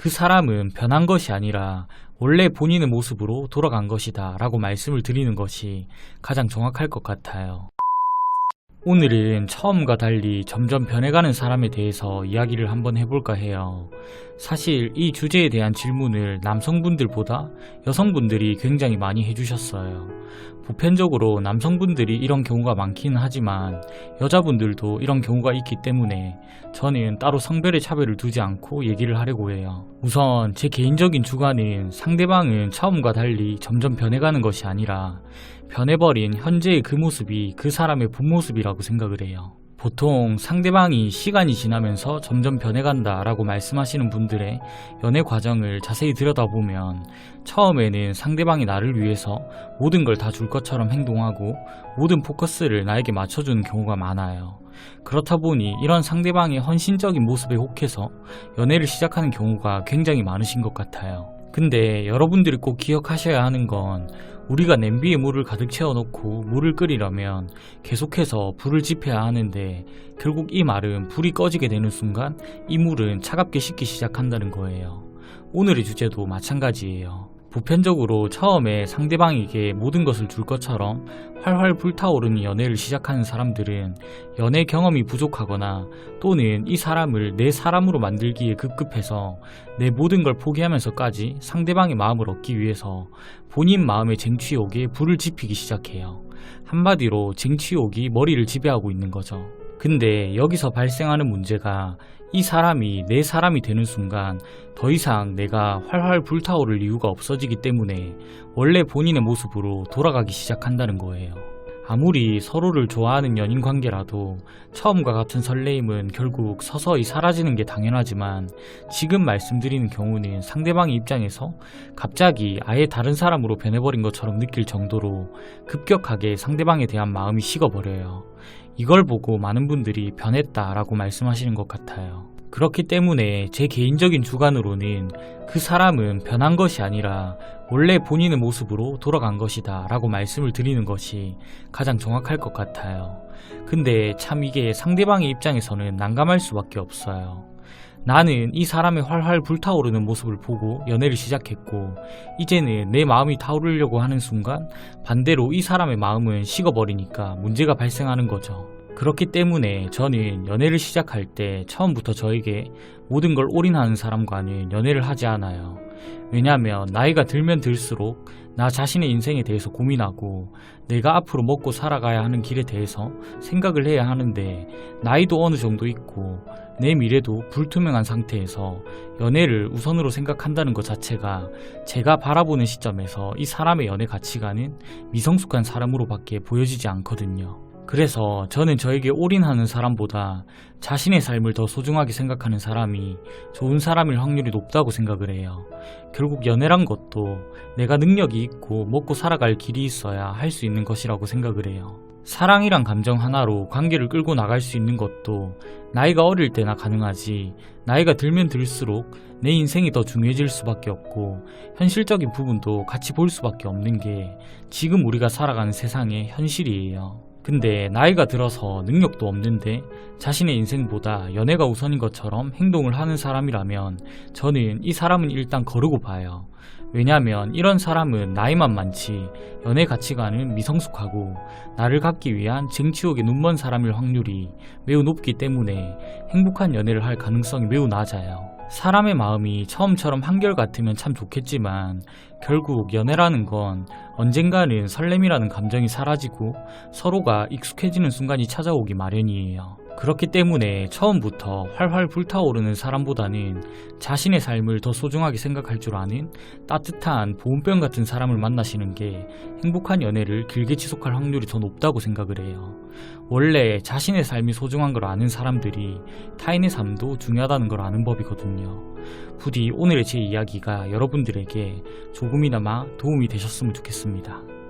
그 사람은 변한 것이 아니라 원래 본인의 모습으로 돌아간 것이다 라고 말씀을 드리는 것이 가장 정확할 것 같아요. 오늘은 처음과 달리 점점 변해가는 사람에 대해서 이야기를 한번 해볼까 해요. 사실 이 주제에 대한 질문을 남성분들보다 여성분들이 굉장히 많이 해주셨어요. 보편적으로 남성분들이 이런 경우가 많기는 하지만 여자분들도 이런 경우가 있기 때문에 저는 따로 성별의 차별을 두지 않고 얘기를 하려고 해요. 우선 제 개인적인 주관은 상대방은 처음과 달리 점점 변해가는 것이 아니라 변해버린 현재의 그 모습이 그 사람의 본 모습이라고 생각을 해요. 보통 상대방이 시간이 지나면서 점점 변해간다 라고 말씀하시는 분들의 연애 과정을 자세히 들여다보면 처음에는 상대방이 나를 위해서 모든 걸 다 줄 것처럼 행동하고 모든 포커스를 나에게 맞춰주는 경우가 많아요. 그렇다 보니 이런 상대방의 헌신적인 모습에 혹해서 연애를 시작하는 경우가 굉장히 많으신 것 같아요. 근데 여러분들이 꼭 기억하셔야 하는 건 우리가 냄비에 물을 가득 채워놓고 물을 끓이려면 계속해서 불을 지펴야 하는데 결국 이 말은 불이 꺼지게 되는 순간 이 물은 차갑게 식기 시작한다는 거예요. 오늘의 주제도 마찬가지예요. 보편적으로 처음에 상대방에게 모든 것을 줄 것처럼 활활 불타오르는 연애를 시작하는 사람들은 연애 경험이 부족하거나 또는 이 사람을 내 사람으로 만들기에 급급해서 내 모든 걸 포기하면서까지 상대방의 마음을 얻기 위해서 본인 마음의 쟁취욕에 불을 지피기 시작해요. 한마디로 쟁취욕이 머리를 지배하고 있는 거죠. 근데 여기서 발생하는 문제가 이 사람이 내 사람이 되는 순간 더 이상 내가 활활 불타오를 이유가 없어지기 때문에 원래 본인의 모습으로 돌아가기 시작한다는 거예요. 아무리 서로를 좋아하는 연인 관계라도 처음과 같은 설레임은 결국 서서히 사라지는 게 당연하지만 지금 말씀드리는 경우는 상대방의 입장에서 갑자기 아예 다른 사람으로 변해버린 것처럼 느낄 정도로 급격하게 상대방에 대한 마음이 식어버려요. 이걸 보고 많은 분들이 변했다라고 말씀하시는 것 같아요. 그렇기 때문에 제 개인적인 주관으로는 그 사람은 변한 것이 아니라 원래 본인의 모습으로 돌아간 것이다 라고 말씀을 드리는 것이 가장 정확할 것 같아요. 근데 참 이게 상대방의 입장에서는 난감할 수밖에 없어요. 나는 이 사람의 활활 불타오르는 모습을 보고 연애를 시작했고 이제는 내 마음이 타오르려고 하는 순간 반대로 이 사람의 마음은 식어버리니까 문제가 발생하는 거죠. 그렇기 때문에 저는 연애를 시작할 때 처음부터 저에게 모든 걸 올인하는 사람과는 연애를 하지 않아요. 왜냐하면 나이가 들면 들수록 나 자신의 인생에 대해서 고민하고 내가 앞으로 먹고 살아가야 하는 길에 대해서 생각을 해야 하는데 나이도 어느 정도 있고 내 미래도 불투명한 상태에서 연애를 우선으로 생각한다는 것 자체가 제가 바라보는 시점에서 이 사람의 연애 가치관은 미성숙한 사람으로밖에 보여지지 않거든요. 그래서 저는 저에게 올인하는 사람보다 자신의 삶을 더 소중하게 생각하는 사람이 좋은 사람일 확률이 높다고 생각을 해요. 결국 연애란 것도 내가 능력이 있고 먹고 살아갈 길이 있어야 할 수 있는 것이라고 생각을 해요. 사랑이란 감정 하나로 관계를 끌고 나갈 수 있는 것도 나이가 어릴 때나 가능하지 나이가 들면 들수록 내 인생이 더 중요해질 수밖에 없고 현실적인 부분도 같이 볼 수밖에 없는 게 지금 우리가 살아가는 세상의 현실이에요. 근데 나이가 들어서 능력도 없는데 자신의 인생보다 연애가 우선인 것처럼 행동을 하는 사람이라면 저는 이 사람은 일단 거르고 봐요. 왜냐하면 이런 사람은 나이만 많지 연애 가치관은 미성숙하고 나를 갖기 위한 쟁취욕에 눈먼 사람일 확률이 매우 높기 때문에 행복한 연애를 할 가능성이 매우 낮아요. 사람의 마음이 처음처럼 한결같으면 참 좋겠지만 결국 연애라는 건 언젠가는 설렘이라는 감정이 사라지고 서로가 익숙해지는 순간이 찾아오기 마련이에요. 그렇기 때문에 처음부터 활활 불타오르는 사람보다는 자신의 삶을 더 소중하게 생각할 줄 아는 따뜻한 보온병 같은 사람을 만나시는 게 행복한 연애를 길게 지속할 확률이 더 높다고 생각을 해요. 원래 자신의 삶이 소중한 걸 아는 사람들이 타인의 삶도 중요하다는 걸 아는 법이거든요. 부디 오늘의 제 이야기가 여러분들에게 조금이나마 도움이 되셨으면 좋겠습니다.